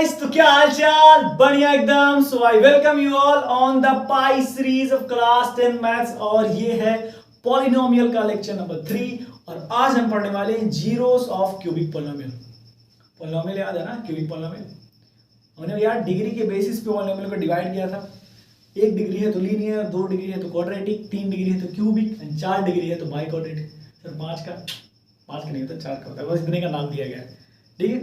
Guys, तो क्या हाल चाल? बढ़िया एकदम। So I welcome you all on the pi series of class 10 maths और ये है पॉलिनोमियल का लेक्चर नंबर 3 और आज हम पढ़ने वाले हैं zeros of cubic polynomial. Polynomial याद है ना, क्यूबिक पॉलिनोमियल। हमने यार डिग्री के बेसिस पे पॉलिनोमियल को डिवाइड किया था। 1 डिग्री है तो लीनियर, 2 डिग्री है तो क्वाड्रेटिक, 3 डिग्री है तो क्यूबिक एंड 4 डिग्री है तो बाई क्वाड्रेटिक। सर 5 का नहीं होता, 4 का होता है, बस इतने का नाम दिया गया है। ठीक है,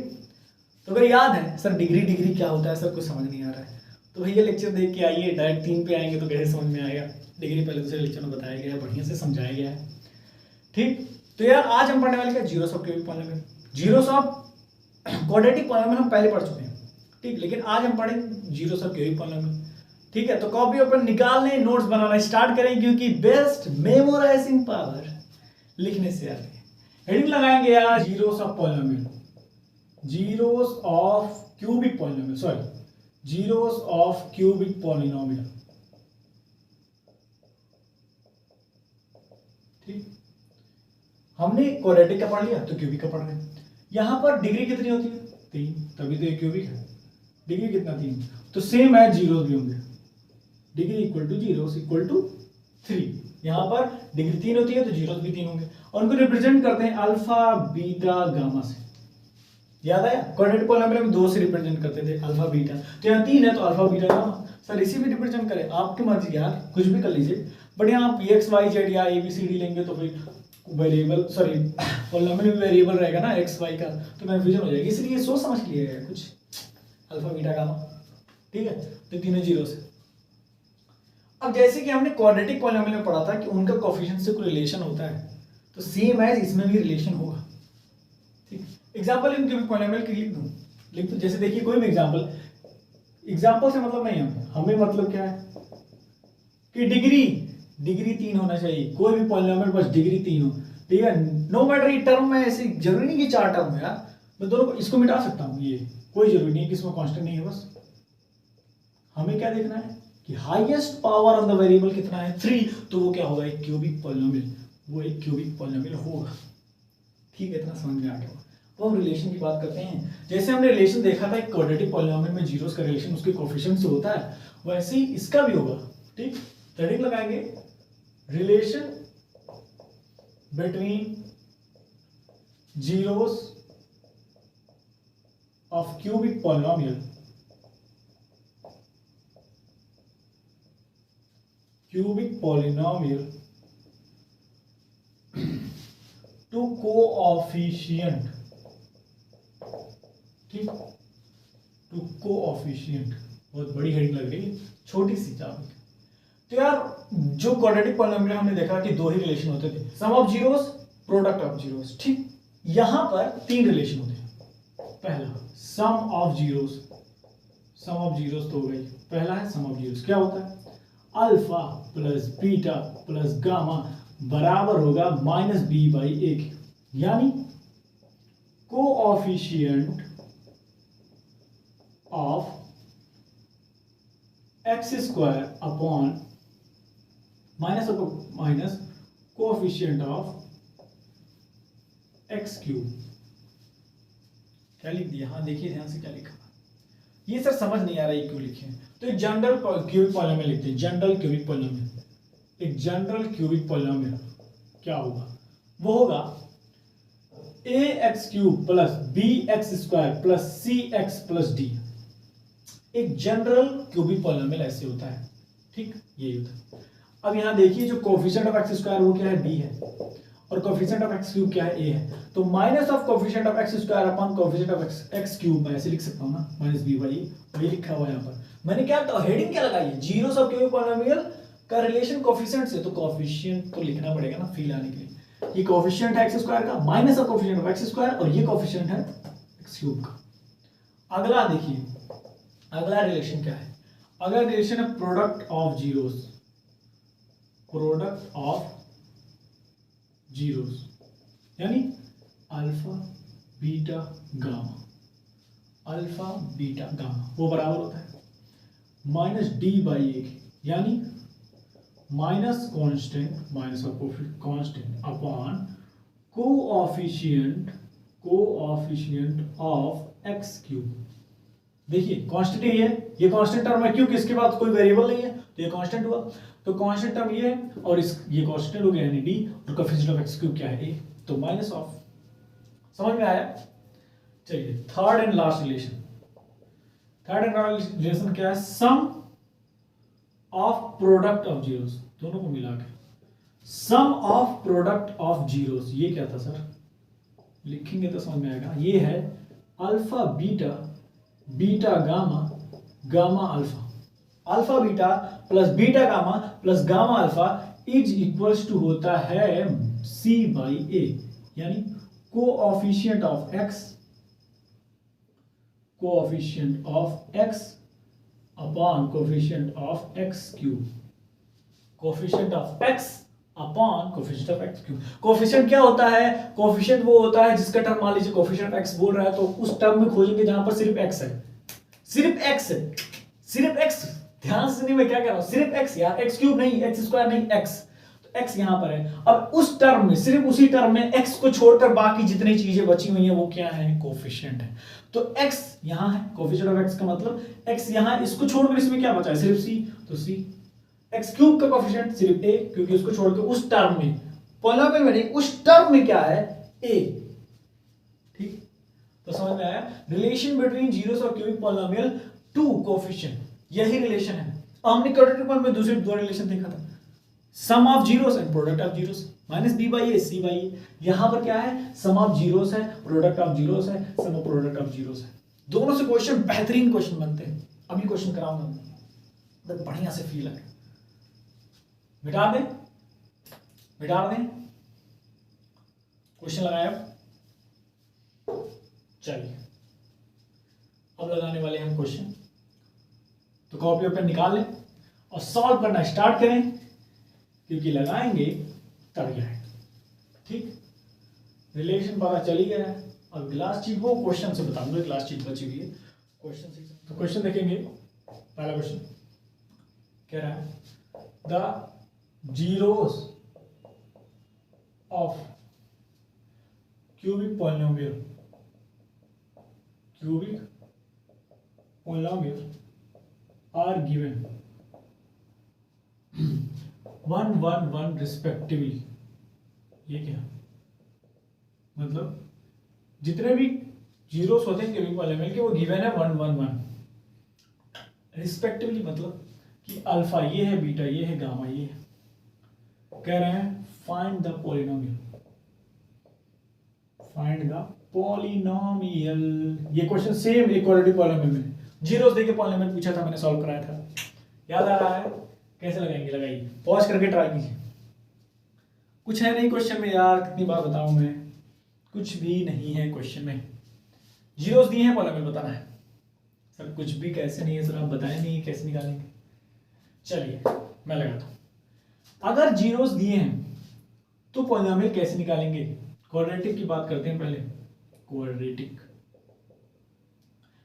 तो अगर याद है सर डिग्री क्या होता है, सब कुछ समझ नहीं आ रहा है तो भैया लेक्चर देख के आइए। डायरेक्ट 3 पे आएंगे तो कैसे समझ में आएगा। डिग्री पहले दूसरे लेक्चर में बताया गया है, बढ़िया से समझाया गया है। ठीक, तो यार आज हम पढ़ने वाले क्या, zeros of cubic polynomial. Zeros of quadratic polynomial हम पहले पढ़ चुके हैं। ठीक, लेकिन आज हम पढ़ेंगे जीरोस ऑफ क्यूबिक पॉलिनोमियल। ठीक है, तो कॉपी ओपन निकालने, नोट्स बनाना स्टार्ट करें क्योंकि बेस्ट मेमोराइजिंग पावर लिखने से आती है। हेडिंग लगाएंगे यार zeros of polynomial, zeros of cubic polynomial, sorry zeros of cubic polynomial. ठीक, हमने क्वाड्रेटिक का पढ़ लिया तो क्यूबिक का पढ़ रहे हैं। यहां पर डिग्री कितनी होती है? 3, तभी तो ये क्यूबिक है। डिग्री कितना? 3, तो सेम है, जीरोस भी होंगे। Degree equal to zeros equal to 3। यहां पर डिग्री 3 होती है तो जीरोस भी 3 होंगे और उनको रिप्रेजेंट करते हैं अल्फा बीटा गामा से। याद आया, क्वाड्रेटिक पॉलिनोमियल में 2 से रिप्रेजेंट करते थे, अल्फा बीटा। तो यहाँ 3 है तो अल्फा बीटा गामा। सर इसी में रिप्रेजेंट करें, आपकी मर्जी यार, कुछ भी कर लीजिए। बट यहाँ आप एक्स वाई जेड या ए बी सी डी लेंगे तो फिर वेरिएबल, सॉरी पॉलिनोमियल में वेरिएबल रहेगा ना एक्स वाई का, तो कंफ्यूजन हो जाएगी। इसलिए सोच समझ के लिया कुछ अल्फा बीटा गामा। ठीक है, तो तीनों जीरो से। अब जैसे कि हमने क्वाड्रेटिक पॉलिनोमियल में पढ़ा था कि उनका कोएफिशिएंट से कोई रिलेशन होता है, तो सेम एज इसमें भी रिलेशन होगा। ठीक, एग्जांपल इन क्यूबिक पॉलिनोमियल के लिख दो। जैसे देखिए कोई भी एग्जांपल से मतलब नहीं है हमें मतलब क्या है कि डिग्री 3 होना चाहिए। कोई भी पॉलिनोमियल बस डिग्री 3 हो। ठीक है, नो मैटर ये टर्म में ऐसे जरूरी नहीं कि 4 टर्म है यार, मैं दोनों को इसको मिटा सकता हूं, ये कोई जरूरी नहीं है कि इसमें कांस्टेंट नहीं है। बस हमें क्या देखना है कि highest power of the variable कितना है, 3, तो वो क्या होगा, एक क्यूबिक पॉलिनोमियल। वो एक क्यूबिक पॉलिनोमियल होगा। ठीक है, इतना समझ में आ गया। तो हम रिलेशन की बात करते हैं। जैसे हमने रिलेशन देखा था एक क्वाड्रेटिक पॉलिनोमियल में जीरोस का रिलेशन उसके कोएफिशिएंट से होता है, वैसे ही इसका भी होगा। ठीक, हेडिंग लगाएंगे relation between zeros of cubic polynomial, cubic polynomial to coefficient. ठीक, टू कोऑफिशिएंट, बहुत बड़ी हेडिंग लग रही है, छोटी सी टॉपिक। तो यार जो क्वाड्रेटिक पॉलिनोमियल हमने देखा कि 2 ही रिलेशन होते थे, sum of zeros, product of zeros. ठीक, यहां पर 3 रिलेशन होते हैं। पहला sum of zeros, sum of zeros तो हो गई। पहला है सम ऑफ जीरोस, क्या होता है, alpha plus beta plus gamma बराबर होगा माइनस बी बाई ए के, यानी coefficient of x square upon minus coefficient of x cube. क्या लिख दिया? हाँ देखिए ध्यान से क्या लिखा। ये सर समझ नहीं आ रहा है क्यों लिखे हैं, तो एक जनरल क्यूबिक पॉलिनोमियल लिखते हैं। जनरल क्यूबिक पॉलिनोमियल, एक जनरल क्यूबिक पॉलिनोमियल क्या होगा, वो होगा a x cube plus b x square plus c x plus d. एक जनरल क्यूबिक पॉलिनोमियल ऐसे होता है। ठीक, यही होता है। अब यहां देखिए जो कोएफिशिएंट ऑफ एक्स स्क्वायर वो क्या है, बी है, और कोएफिशिएंट ऑफ एक्स क्यूब क्या है, ए है। तो minus of coefficient of x square upon coefficient of x cube, मैं ऐसे लिख सकता हूं ना, माइनस बी बाई ए, वही लिखा हुआ है यहां पर। मैंने क्या तो हेडिंग क्या लगाई है, जीरोस ऑफ क्यूबिक पॉलिनोमियल का रिलेशन कोएफिशिएंट से, तो कोएफिशिएंट तो लिखना पड़ेगा ना फील आने के लिए। ये कोएफिशिएंट है एक्स स्क्वायर का, minus of coefficient of x square, और ये कोएफिशिएंट है एक्स क्यूब का। अगला देखिए, अगला रिलेशन क्या है, अगला रिलेशन है product of zeros, product of zeros, यानी alpha beta gamma, alpha beta gamma वो बराबर होता है माइनस डी बाई ए, यानी minus constant, minus of constant upon coefficient of x cube. देखिए कांस्टेंट ही है, ये कांस्टेंट टर्म है क्योंकि इसके बाद कोई वेरिएबल नहीं है तो ये कांस्टेंट हुआ। तो कांस्टेंट टर्म ये है और इस ये कांस्टेंट हो गया यानी डी, और कोएफिशिएंट ऑफ एक्स क्यूब क्या है ए, तो माइनस ऑफ। समझ में आया? चलिए third and last relation, third and last relation क्या है, sum of product of zeros, दोनों को मिला के सम ऑफ प्रोडक्ट ऑफ जीरोस। ये क्या था सर, लिखेंगे तो समझ में आएगा। ये है alpha beta, beta gamma, gamma alpha, alpha beta plus beta gamma plus gamma alpha is equals to होता है C बाई ए, यानी coefficient of x, coefficient of x upon coefficient of x cube, coefficient of x upon coefficient of x cube. Coefficient क्या होता है, coefficient वो होता है जिसका टर्म मान लीजिए कोएफिशिएंट ऑफ एक्स बोल रहा है तो उस टर्म में खोजेंगे जहां पर सिर्फ एक्स है, सिर्फ एक्स है, सिर्फ एक्स। ध्यान से नहीं, मैं क्या कह रहा हूं, सिर्फ एक्स यार, एक्स क्यूब नहीं, एक्स स्क्वायर नहीं, एक्स, तो एक्स यहां पर है। अब उस टर्म में, सिर्फ उसी टर्म में एक्स को छोड़कर बाकी जितनी चीजें बची हुई हैं वो क्या है, कोएफिशिएंट है। तो एक्स यहां है, कोएफिशिएंट ऑफ एक्स का मतलब एक्स यहां, इसको छोड़कर इसमें क्या बचा है, सिर्फ सी, तो सी। एक्स क्यूब का कोएफिशिएंट सिर्फ ए, क्योंकि उसको छोड़कर उस टर्म में, पॉलिनोमियल में नहीं, उस टर्म में क्या है, ए। ठीक, तो समझ में आया रिलेशन बिटवीन जीरोस और क्यूबिक पॉलिनोमियल टू कोएफिशिएंट, यही रिलेशन है। हमने क्वाड्रेटिक पॉलिनोमियल में दूसरे दो रिलेशन देखा था, sum of zeros and product of zeros, minus b by a c by a. यहां पर क्या है, सम ऑफ जीरोस है, प्रोडक्ट ऑफ जीरोस है, sum of product of zeros है। दोनों से क्वेश्चन बेहतरीन क्वेश्चन बनते हैं। अभी क्वेश्चन कराऊंगा तो बढ़िया से फील है। मिटा दें, मिटा दें, क्वेश्चन लगाया। चलिए अब लगाने वाले हम क्वेश्चन, तो कॉपी और पेन निकाल लें और सॉल्व करना स्टार्ट करें, क्योंकि लगाएंगे तब जाएगा। ठीक, रिलेशन पता चली गया है। अब लास्ट चीज वो क्वेश्चन से बताऊंगा, लास्ट चीज बची हुई है क्वेश्चन से। तो क्वेश्चन देखेंगे, पहला क्वेश्चन कह रहा है the zeros of cubic polynomial, cubic polynomial are given 1 1 1 respectively. ये क्या मतलब, जितने भी जीरोस होते हैं क्यूबिक पॉलिनोमियल के वो गिवन है 1 1 1 रिस्पेक्टिवली, मतलब कि अल्फा ये है, बीटा ये है, गामा ये है। कह रहे हैं find the polynomial, find the polynomial. ये क्वेश्चन सेम इक्वालिटी पॉलिनोमियल में जीरोस देके पॉलिनोमियल पूछा था, मैंने सॉल्व कराया था, याद आ रहा है? कैसे लगाएंगे, लगाइए, पॉज करके ट्राई कीजिए। कुछ है नहीं क्वेश्चन में यार, कितनी बार बताऊं मैं, कुछ भी नहीं है क्वेश्चन में। जीरोस दिए हैं, पॉलिनोमियल बताना है। सर कुछ भी कैसे नहीं है सर, आप बताएं नहीं कैसे निकालेंगे। चलिए मैं लगाता हूं। अगर जीरोस दिए हैं तो पॉलिनोमियल कैसे निकालेंगे? क्वाड्रेटिक की बात करते हैं पहले। क्वाड्रेटिक,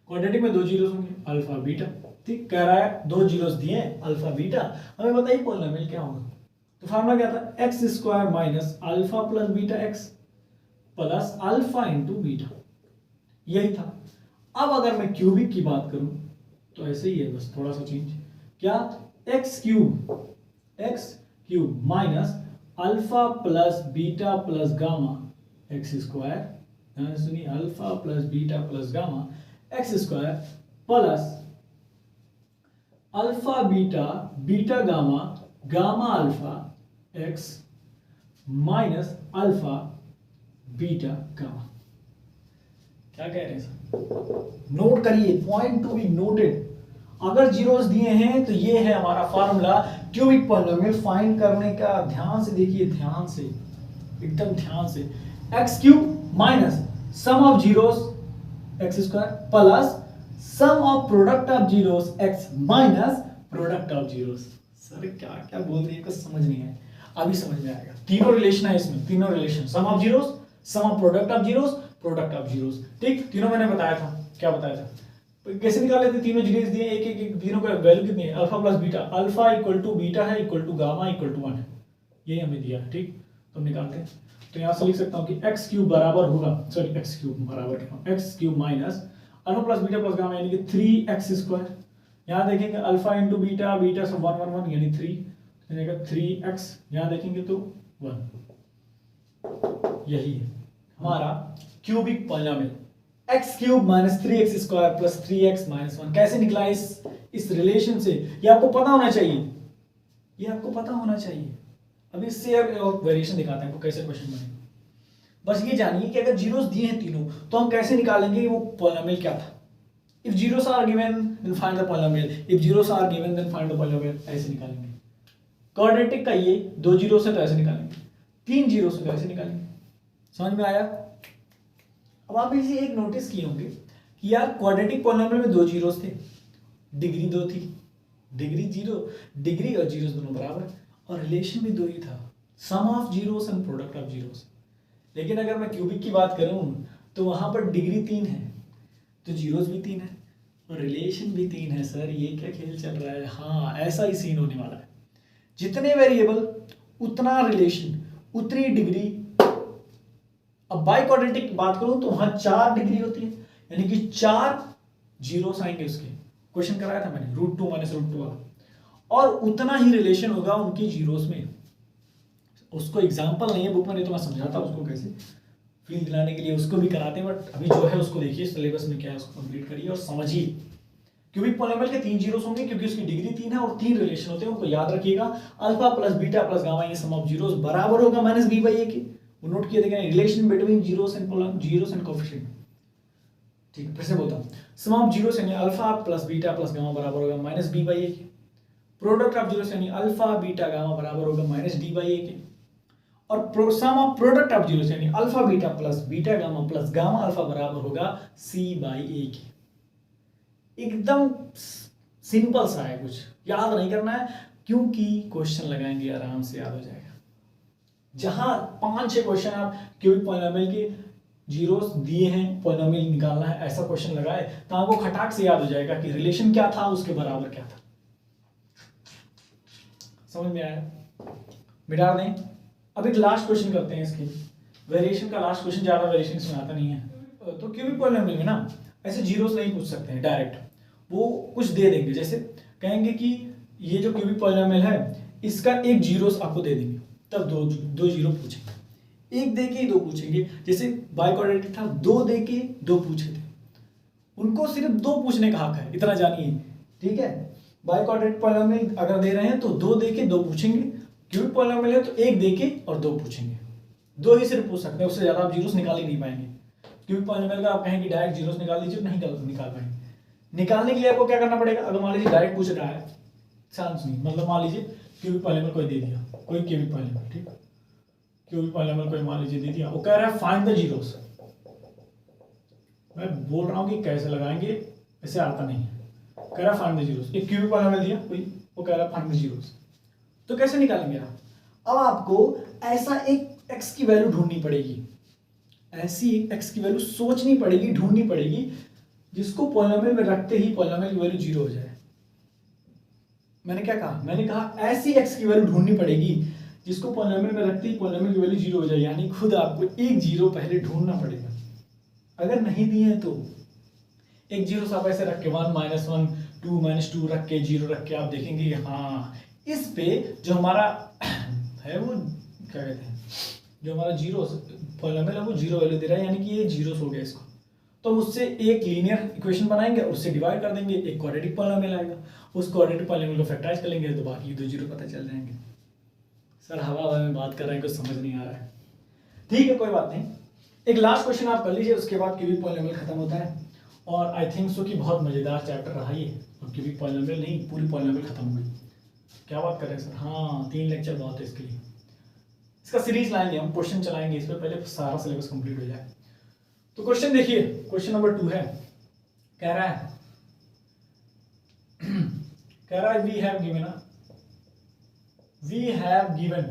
क्वाड्रेटिक में दो जीरोस होंगे, अल्फा बीटा। ठीक, कह रहा है दो जीरोस दिए अल्फा बीटा, हमें बताइए पॉलिनोमियल क्या होगा। तो फार्मूला क्या था, x square minus alpha plus beta x plus alpha into beta, यही था। अब अगर मैं क्यूबिक की बात करूं तो ऐसे ही है, बस थोड़ा सा चेंज। क्या, x cube minus alpha plus beta plus gamma x square, ध्यान से सुनिए, alpha plus beta plus gamma x square plus alpha beta beta gamma gamma alpha x minus alpha beta gamma. क्या कह रहे हैं सर, नोट करिए, point to be noted. अगर zeros दिए हैं तो ये है हमारा फार्मूला क्यूबिक पॉलिनोमियल फाइंड करने का। ध्यान से देखिए, ध्यान से, एकदम ध्यान से। X cube minus sum of zeros x square plus sum of product of zeros x minus product of zeros. Sir क्या क्या बोल दिए, कुछ समझ नहीं है, अभी समझ में आएगा। तीनों रिलेशन है इसमें, तीनों relation, sum of zeros, sum of product of zeros, product of zeros. ठीक, तीनों मैंने बताया था, क्या बताया था, कैसे निकाले थे। तीनों जीरोस दिए, एक एक एक, तीनों का वैल्यू कितनी है, alpha plus beta, alpha equal to beta है equal to gamma equal to 1 है, यही हमें दिया है। ठीक, तो निकालते हैं। तो यहां से लिख सकता हूं कि एक्स क्यूब बराबर होगा, सॉरी एक्स क्यूब बराबर x cube minus alpha plus gamma यानी कि 3x²। यहाँ देखेंगे अल्फा इंटू बीटा, बीटा सब 1 1 1 यानी 3 3x। यहाँ देखेंगे तो 1। यही है हमारा cubic polynomial x³ minus 3x² plus 3x minus 1। कैसे निकला इस रिलेशन से, ये आपको पता होना चाहिए, ये आपको पता होना चाहिए। अभी इससे और वेरिएशन दिखाते हैं आपको कैसे क्वेश्चन बनेगा। बस ये जानिए कि अगर जीरोस दिए हैं तीनों तो हम कैसे निकालेंगे वो पॉलिनोमियल क्या था। If zeros are given then find the polynomial, if zeros are given then find the polynomial, ऐसे निकालेंगे। क्वाड्रेटिक का ये 2 जीरो से तो ऐसे निकालेंगे, 3 जीरो से तो ऐसे निकालेंगे। समझ में आया? अब आप इसे एक नोटिस किए होंगे कि यार क्वाड्रेटिक पॉलिनोमियल में 2 जीरोस थे, डिग्री 2 थी, डिग्री 0, डिग्री और जीरोस दोनों बराबर, और रिलेशन भी 2 ही था, sum of zeros and product of zeros. लेकिन अगर मैं क्यूबिक की बात करूं तो वहां पर डिग्री 3 है तो जीरोस भी 3 है और रिलेशन भी 3 है। सर ये क्या खेल चल रहा है? हाँ, ऐसा ही सीन होने वाला है। जितने वेरिएबल उतना रिलेशन, उतनी डिग्री। अब बाई क्वाड्रेटिक की बात करूं तो वहां 4 डिग्री होती है, यानी कि 4 जीरोस आएंगे उसके। क्वेश्चन कराया था मैंने √2 माइनस √2 वाला, और उतना ही रिलेशन होगा उनकी जीरोस में। उसको एग्जांपल नहीं है बुक में, नहीं तो मैं समझाता उसको कैसे फील दिलाने के लिए, उसको भी कराते हैं। बट अभी जो है उसको देखिए सिलेबस में क्या है, उसको कंप्लीट करिए और समझिए। क्यूबिक पॉलिनोमियल के 3 जीरोस होंगे क्योंकि उसकी डिग्री 3 है और 3 रिलेशन होते हैं, उनको याद रखिएगा। Alpha plus beta plus gamma ये सम ऑफ जीरोस बराबर होगा माइनस b बाई a के। वो नोट किए देखें, relation between zeros and coefficient. ठीक है, फिर से बोलता हूं, सम ऑफ जीरोस यानी alpha plus beta plus gamma बराबर होगा माइनस b बाई a के। प्रोडक्ट ऑफ जीरोस यानी अल्फा बीटा गामा बराबर होगा माइनस d बाई a के। और सम ऑफ प्रोडक्ट ऑफ जीरोस यानी alpha beta plus beta gamma plus gamma alpha बराबर होगा c बाई a के। एकदम सिंपल सा है, कुछ याद नहीं करना है क्योंकि क्वेश्चन लगाएंगे आराम से याद हो जाएगा। जहां 5-6 क्वेश्चन आप क्यूबिक पॉलिनोमियल के जीरोस दिए हैं, पॉलिनोमियल निकालना है, ऐसा क्वेश्चन लगाए तो आपको खटाक से याद हो जाएगा कि रिलेशन क्या था, उसके बराबर क्या था। समझ में आया? मिटा दें। अब एक लास्ट क्वेश्चन करते हैं इसके वेरिएशन का। लास्ट क्वेश्चन, ज्यादा वेरिएशन इसमें आता नहीं है। तो क्यूबिक पॉलिनोमियल में ना ऐसे जीरोस नहीं पूछ सकते हैं डायरेक्ट, वो कुछ दे देंगे। जैसे कहेंगे कि ये जो क्यूबिक पॉलिनोमियल है इसका एक जीरोस आपको दे देंगे, तब दो जीरो पूछेंगे। एक दे के 2 पूछेंगे। जैसे बाई क्वाड्रेटिक था, 2 दे के 2 पूछे थे, उनको सिर्फ 2 पूछने का हक है, इतना जानिए। ठीक है, बाई क्वाड्रेटिक पॉलिनोमियल अगर दे रहे हैं तो 2 दे के 2 पूछेंगे। क्यूबिक पॉलिनोमियल है तो 1 दे के और 2 पूछेंगे। 2 ही सिर्फ पूछ सकते हैं, उससे ज्यादा आप जीरोस निकाल ही नहीं पाएंगे। क्यूबिक पॉलिनोमियल का आप कहेंगे डायरेक्ट जीरोस निकाल लीजिए, नहीं निकाल पाएंगे। निकालने के लिए आपको क्या करना पड़ेगा? अगर मान लीजिए डायरेक्ट पूछ रहा है, चांस नहीं, मतलब मान लीजिए क्यूबिक पॉलिनोमियल कोई दे दिया, कोई क्यूबिक पॉलिनोमियल, ठीक, क्यूबिक पॉलिनोमियल कोई मान लीजिए दे दिया, वो कह रहा है फाइंड द जीरोस। मैं बोल रहा हूं कि कैसे लगाएंगे, ऐसे आता नहीं है। कह रहा है फाइंड द जीरोस, एक क्यूबिक पॉलिनोमियल दिया कोई, वो कह रहा है फाइंड द जीरोस, तो कैसे निकालेंगे आप? अब आपको ऐसा एक x की वैल्यू ढूंढनी पड़ेगी, ऐसी एक x की वैल्यू सोचनी पड़ेगी, ढूंढनी पड़ेगी, जिसको पॉलिनोमियल में रखते ही पॉलिनोमियल की वैल्यू 0 हो जाए। मैंने क्या कहा? मैंने कहा ऐसी x की वैल्यू ढूंढनी पड़ेगी जिसको पॉलिनोमियल में रखते ही पॉलिनोमियल की वैल्यू 0 हो जाए, यानी खुद आपको एक जीरो पहले ढूंढना पड़ेगा। अगर नहीं दिए हैं तो एक जीरो आप ऐसे रख के 1 -1 2 -2 रख के 0 रख के आप देखेंगे हाँ इस पे जो हमारा है वो क्या कहते हैं, जो हमारा जीरो पॉलिनोमियल है वो 0 वैल्यू दे रहा है, यानी कि ये जीरोस हो गया इसको। तो उससे एक लीनियर इक्वेशन बनाएंगे और उससे डिवाइड कर देंगे, एक क्वाड्रेटिक पॉलिनोमियल आएगा, उस क्वाड्रेटिक पॉलिनोमियल को फैक्टराइज कर लेंगे तो बाकी 2 जीरो पता चल जाएंगे। सर हवा में बात कर रहे हैं, कुछ समझ नहीं आ रहा है। ठीक है, कोई बात नहीं। एक लास्ट क्वेश्चन आप कर लीजिए, उसके बाद क्यूबिक पॉलिनोमियल खत्म होता है। और आई थिंक सो कि बहुत मजेदार चैप्टर रहा ये, और क्यूबिक पॉलिनोमियल नहीं पूरी पॉलिनोमियल खत्म हो गई। क्या बात कर रहे हैं सर? हाँ, 3 लेक्चर बहुत है इसके लिए। इसका सीरीज लाएंगे हम, क्वेश्चन चलाएंगे इस पर, पहले सारा सिलेबस कंप्लीट हो जाए। तो क्वेश्चन देखिए, क्वेश्चन नंबर 2 है, कह रहा है we have given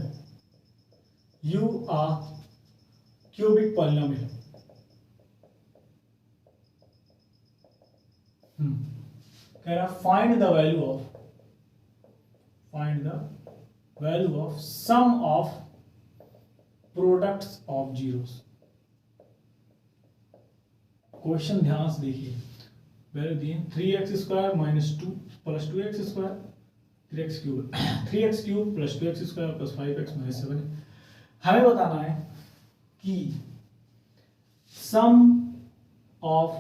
you a cubic polynomial, कह रहा find the value of sum of products of zeros. Question ध्यान से देखिए, वैल्यू दी है 3x² minus 2 plus 2x², 3x³ plus 2x² plus 5x minus 7। हमें बताना है कि sum of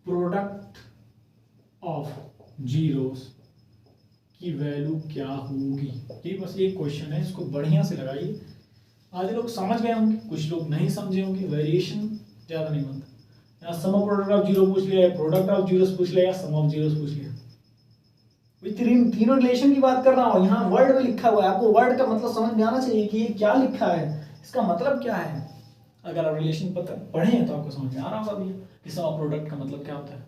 product of zeros की वैल्यू क्या होगी। ये बस एक क्वेश्चन है, इसको बढ़िया से लगाइए। आधे लोग समझ गए होंगे, कुछ लोग नहीं समझे होंगे, वेरिएशन ज़्यादा नहीं बनता। यहाँ सम ऑफ प्रोडक्ट ऑफ जीरो पूछ लिया, प्रोडक्ट ऑफ जीरोस पूछ लिया, सम ऑफ जीरोस पूछ लिया। तीनों रिलेशन की बात कर रहा हूँ, यहाँ वर्ड में लिखा हुआ है, आपको वर्ड का मतलब समझ में आना चाहिए कि ये क्या लिखा है, इसका मतलब क्या है। अगर आप रिलेशन पढ़े हैं तो आपको समझ में आ रहा होगा भैया कि सम ऑफ प्रोडक्ट का मतलब क्या होता है।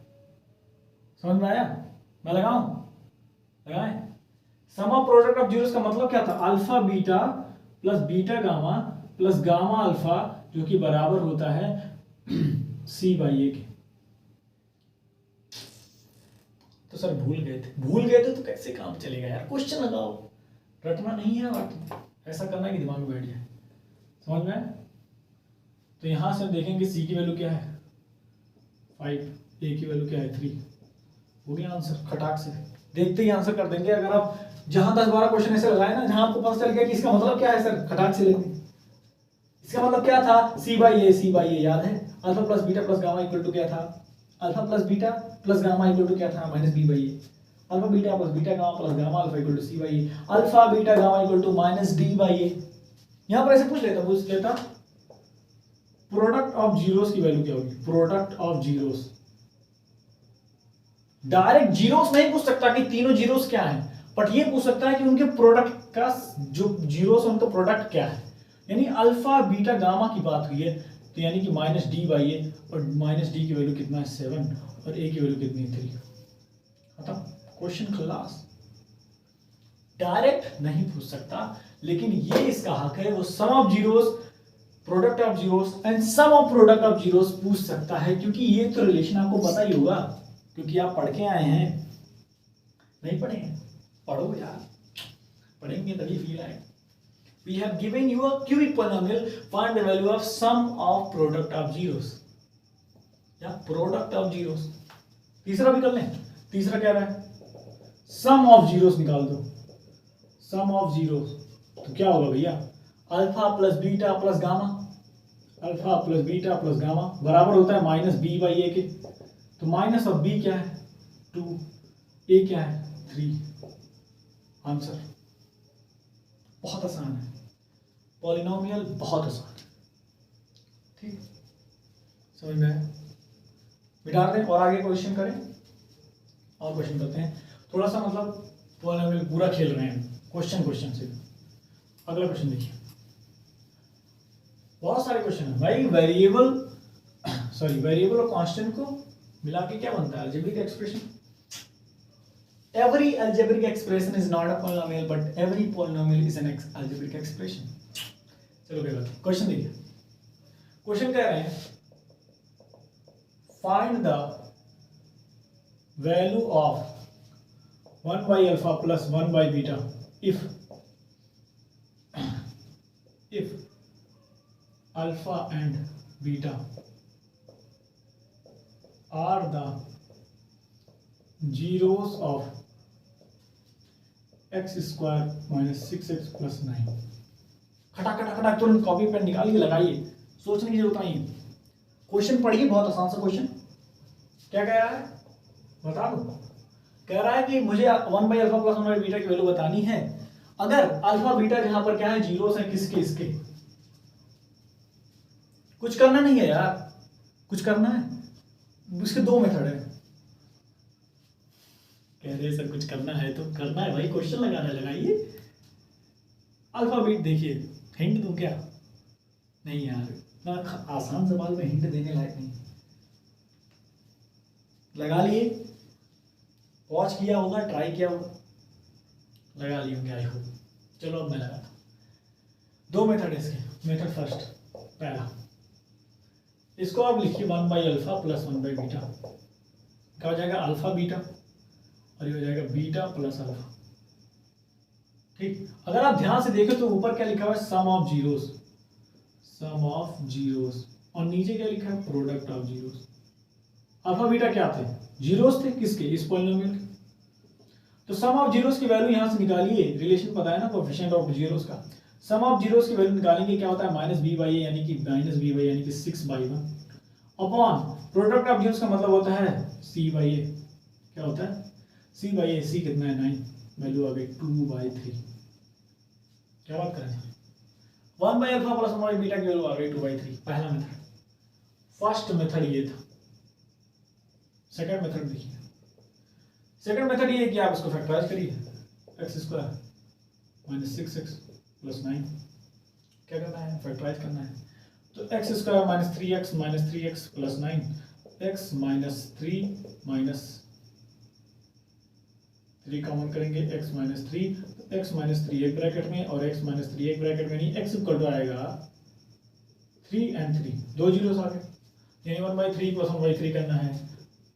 समझ में आया? मैं लगाऊं? लगाएं? सम ऑफ प्रोडक्ट ऑफ जीरोस का मतलब क्या था? Alpha beta plus beta gamma plus gamma alpha, जो कि बराबर होता है C/A के। तो सर भूल गए थे तो कैसे काम चलेगा यार? क्वेश्चन लगाओ, रटना नहीं है बात, ऐसा करना है कि दिमाग में बैठ जाए। समझ में? तो यहां से हम देखेंगे C की वैल्यू क्या है 5, A की वैल्यू क्या है 3। हो गया आंसर, खटाक से देखते ही आंसर कर देंगे। अगर आप जहां 10-12 क्वेश्चन ऐसे लगाए ना जहां आपको पता चल गया कि इसका मतलब क्या है, सर खटाक से लेंगे। इसका मतलब क्या था? C/A याद है? Alpha plus beta plus gamma equal to क्या था? Alpha plus beta plus gamma equal to क्या था? Minus B/A। Alpha beta plus beta gamma plus gamma alpha equal to C/A। Alpha beta gamma equal to minus D/A। यहां पर ऐसे पूछ लेता product of zeros की वैल्यू क्या होगी? Product of zeros, direct zeros नहीं पूछ सकता कि तीनों जीरोस क्या हैं, बट ये पूछ सकता है कि उनके प्रोडक्ट का, जो जीरोस उनका प्रोडक्ट क्या है। यानी अल्फा बीटा गामा की बात हुई है, तो यानी कि माइनस D/A, और माइनस D की वैल्यू कितना है 7, और A की वैल्यू कितनी है 3। खत्म, क्वेश्चन खलास। डायरेक्ट नहीं पूछ सकता, लेकिन ये इसका हक है, वो sum of zeros, product of zeros and sum of product of zeros पूछ सकता है, क्योंकि ये तो रिलेशन आपको पता ही होगा, क्योंकि आप पढ़ के आए हैं। नहीं पढ़े हैं? पढ़ो यार, पढ़ेंगे तभी फील आएगा। We have given you a cubic polynomial, find the value of sum of product of zeros या product of zeros। तीसरा भी कर लें। तीसरा क्या रहा है? sum of zeros निकाल दो। sum of zeros तो क्या होगा भैया? Alpha plus beta plus gamma, alpha plus beta plus gamma बराबर होता है माइनस B/A के। तो माइनस ऑफ B क्या है 2, A क्या है 3। आंसर बहुत आसान है, पॉलिनोमियल बहुत आसान है। ठीक, समझ में आया? मिटा दें और आगे क्वेश्चन करें, और क्वेश्चन करते हैं। थोड़ा सा मतलब पॉलिनोमियल पूरा खेल रहे हैं क्वेश्चन से। अगला क्वेश्चन देखिए, बहुत सारे क्वेश्चन है भाई। वेरिएबल और कांस्टेंट को मिला के क्या बनता है? Algebraic expression. Every algebraic expression is not a polynomial, but every polynomial is an algebraic expression. चलो क्या करते हैं, क्वेश्चन देखिए। क्वेश्चन कह रहे हैं फाइंड द वैल्यू ऑफ 1/अल्फा प्लस 1/बीटा if alpha and beta are the zeros of x² minus 6x plus 9। खटाखट तुरंत कॉपी पेन निकालिए, लगाइए, सोचने की जरूरत नहीं है। क्वेश्चन पढ़िए, बहुत आसान सा क्वेश्चन। क्या कह रहा है बता दो। कह रहा है कि मुझे 1/अल्फा प्लस 1/बीटा की वैल्यू बतानी है। अगर अल्फा बीटा जहां पर क्या है जीरोस है, किसके? इसके। कुछ करना नहीं है यार, कुछ करना है, इसके दो मेथड है। कह रहे सर कुछ करना है तो करना है भाई, क्वेश्चन लगाना, लगाइए। अल्फा बीट देखिए, हिंट दूं क्या? नहीं यार, इतना आसान सवाल में हिंट देने लायक नहीं। लगा लिए, वॉच किया होगा, ट्राई किया होगा, लगा लिए होंगे आई होप। चलो अब मैं लगाता हूँ। दो मेथड है इसके। मेथड फर्स्ट, पहला, इसको आप लिखिए 1/अल्फा प्लस 1/बीटा। क्या हो जाएगा? अल्फा बीटा, और ये हो जाएगा बीटा प्लस अल्फा। ठीक, अगर आप ध्यान से देखें तो ऊपर क्या लिखा हुआ है? सम ऑफ जीरोस, और नीचे क्या लिखा है? Product of zeros. Alpha beta क्या थे? जीरोस थे किसके, इस पॉलिनोमियल के। तो सम ऑफ जीरोस की वैल्यू यहां से निकालिए, रिलेशन पता है ना कोएफिशिएंट ऑफ जीरोस का। सम ऑफ जीरोस की वैल्यू निकालेंगे, क्या होता है माइनस बी बाई ए यानी कि -b/a यानी कि 6/1 अपॉन प्रोडक्ट ऑफ जीरोस का मतलब होता है c/a, क्या होता है c/a, c कितना है 9, वैल्यू आ गई 2/3। क्या बात कर रहे हैं, 1/α प्लस 1/बीटा की वैल्यू आ गई 2/3, पहला मेथड। फर्स्ट मेथड ये था। सेकंड मेथड देखिए, सेकंड मेथड ये है कि आप इसको फैक्टराइज करिए, x² - 6x + 9, क्या करना है फैक्टराइज करना है। तो x² - 3x - 3x + 9, x - 3 3 common करेंगे, x - 3, तो x - 3 एक ब्रैकेट में और x - 3 एक ब्रैकेट में, नहीं x इक्वल टू आएगा 3 and 3, दो जीरोस आ गए, यानी 1/3 + 1/3 करना है,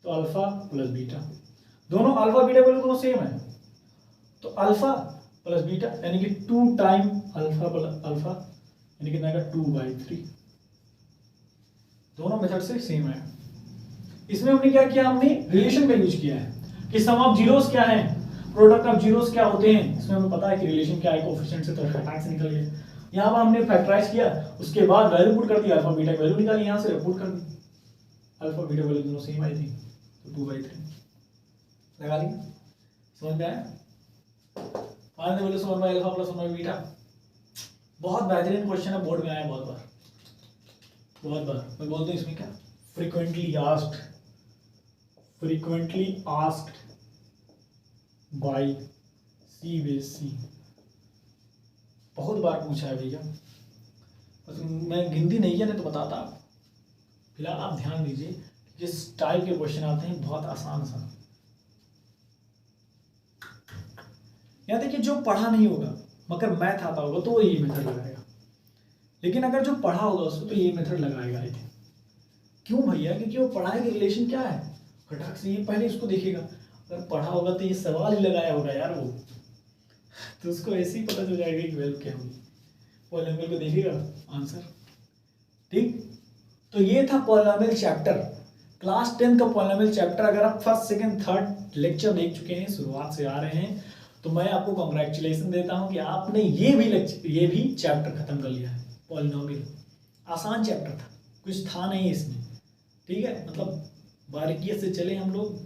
तो अल्फा प्लस बीटा, दोनों अल्फा बीटा वैल्यू दोनों सेम है, तो अल्फा प्लस बीटा यानी कि 2 टाइम अल्फा प्लस अल्फा यानी कितना आएगा 2/3, दोनों मेथड से सेम है। इसमें हमने क्या किया, हमने रिलेशन का यूज किया है कि सम ऑफ जीरोस क्या है, प्रोडक्ट ऑफ जीरोस क्या होते हैं, इसमें हमें पता है कि रिलेशन क्या है कोएफिशिएंट से, तो फटाक से निकल गया। यहाँ पर हमने फैक्टराइज किया, उसके बाद वैल्यू पुट कर दी, अल्फा बीटा की वैल्यू निकाली, यहाँ से पुट कर दी, अल्फा बीटा वैल्यू दोनों सेम आई थी, तो 2/3 लगा लेंगे। समझ में आया, find the value of 1/α plus 1/बीटा। बहुत बेहतरीन क्वेश्चन है, बोर्ड में आया बहुत बार, मैं बोलता हूँ इसमें क्या, फ्रीक्वेंटली आस्क्ड बाय CBSE, बहुत बार पूछा है भैया, बस मैं गिनती नहीं किया, नहीं तो बताता आप। फिलहाल आप ध्यान दीजिए, जिस टाइप के क्वेश्चन आते हैं बहुत आसान सा। यहाँ देखिए, जो पढ़ा नहीं होगा मगर मैथ आता होगा तो वो ये मेथड लगाएगा, लेकिन अगर जो पढ़ा होगा उसको तो ये मेथड लगाएगा ही। क्यों भैया, क्योंकि वो पढ़ाई के रिलेशन क्या है, फटाक से ये पहले इसको देखेगा, अगर पढ़ा होगा तो ये सवाल ही लगाया होगा यार वो, तो उसको ऐसे ही पता चल जाएगा कि वैल्यू क्या होगी, पॉलिनोमियल को देखेगा आंसर। ठीक, तो ये था पॉलिनोमियल चैप्टर, क्लास 10 का पॉलिनोमियल चैप्टर। अगर आप फर्स्ट सेकंड थर्ड लेक्चर देख चुके हैं, शुरुआत से आ रहे हैं, तो मैं आपको कांग्रेचुलेशन देता हूं कि आपने ये भी चैप्टर खत्म कर लिया है। पॉलिनोमियल आसान चैप्टर था, कुछ था नहीं इसमें, ठीक है, मतलब बारीकियों से चले हम लोग,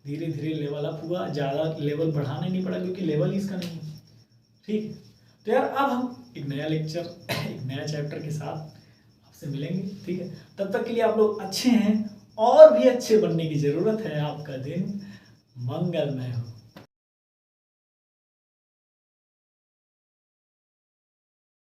धीरे धीरे लेवल अप हुआ, ज़्यादा लेवल बढ़ाना नहीं पड़ा क्योंकि लेवल ही इसका नहीं है। ठीक, तो यार अब हम एक नया लेक्चर एक नया चैप्टर के साथ आपसे मिलेंगे, ठीक है, तब तक के लिए आप लोग अच्छे हैं, और भी अच्छे बनने की ज़रूरत है। आपका दिन मंगलमय हो।